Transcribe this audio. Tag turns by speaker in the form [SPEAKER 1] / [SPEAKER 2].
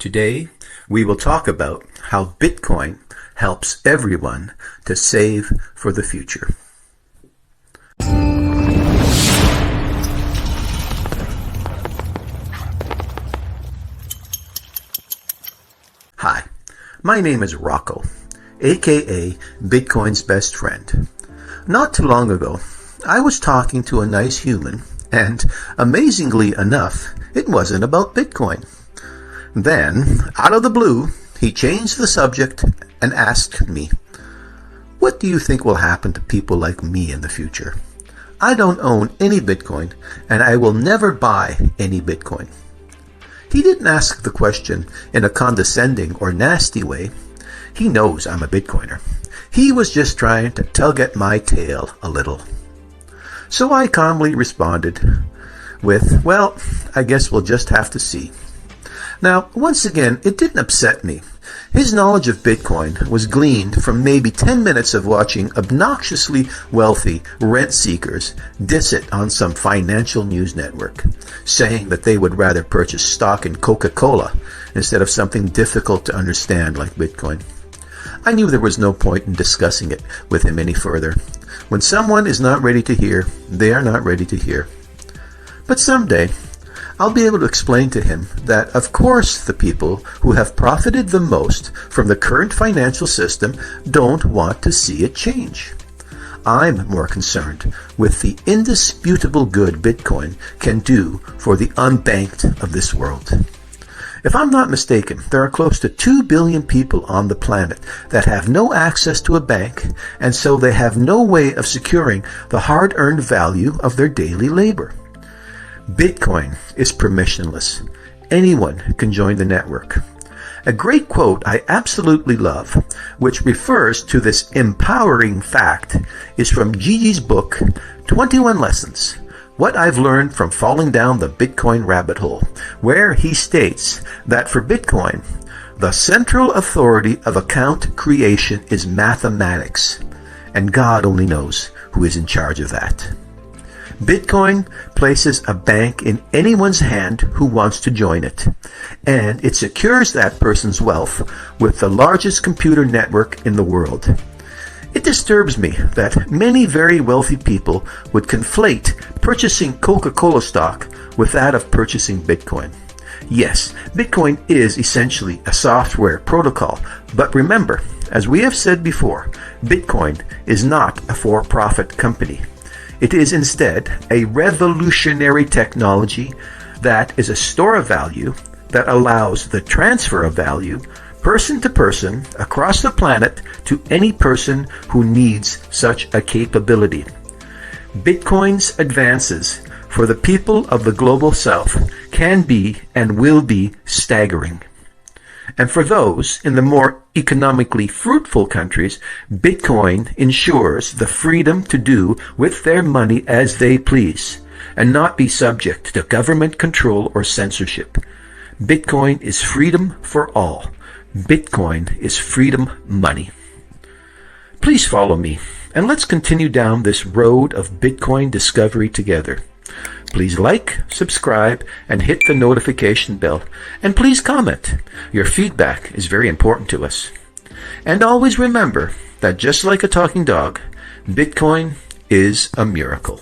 [SPEAKER 1] Today, we will talk about how Bitcoin helps everyone to save for the future. Hi, my name is Rocco, aka Bitcoin's best friend. Not too long ago, I was talking to a nice human, and amazingly enough, it wasn't about Bitcoin. Then, out of the blue, he changed the subject and asked me, "What do you think will happen to people like me in the future? I don't own any Bitcoin, and I will never buy any Bitcoin." He didn't ask the question in a condescending or nasty way. He knows I'm a Bitcoiner. He was just trying to tug at my tail a little. So I calmly responded with, "Well, I guess we'll just have to see." Now, once again, it didn't upset me. His knowledge of Bitcoin was gleaned from maybe 10 minutes of watching obnoxiously wealthy rent seekers diss it on some financial news network, saying that they would rather purchase stock in Coca-Cola instead of something difficult to understand like Bitcoin. I knew there was no point in discussing it with him any further. When someone is not ready to hear, they are not ready to hear. But someday, I'll be able to explain to him that, of course, the people who have profited the most from the current financial system don't want to see it change. I'm more concerned with the indisputable good Bitcoin can do for the unbanked of this world. If I'm not mistaken, there are close to 2 billion people on the planet that have no access to a bank, and so they have no way of securing the hard-earned value of their daily labor. Bitcoin is permissionless. Anyone can join the network. A great quote I absolutely love, which refers to this empowering fact, is from Gigi's book, 21 Lessons, What I've Learned from Falling Down the Bitcoin Rabbit Hole, where he states that for Bitcoin, the central authority of account creation is mathematics, and God only knows who is in charge of that. Bitcoin places a bank in anyone's hand who wants to join it, and it secures that person's wealth with the largest computer network in the world. It disturbs me that many very wealthy people would conflate purchasing Coca-Cola stock with that of purchasing Bitcoin. Yes, Bitcoin is essentially a software protocol, but remember, as we have said before, Bitcoin is not a for-profit company. It is instead a revolutionary technology that is a store of value that allows the transfer of value person to person across the planet to any person who needs such a capability. Bitcoin's advances for the people of the global south can be and will be staggering. And for those in the more economically fruitful countries, Bitcoin ensures the freedom to do with their money as they please and not be subject to government control or censorship. Bitcoin is freedom for all. Bitcoin is freedom money. Please follow me, and let's continue down this road of Bitcoin discovery together. Please like, subscribe, and hit the notification bell. And please comment. Your feedback is very important to us. And always remember that just like a talking dog, Bitcoin is a miracle.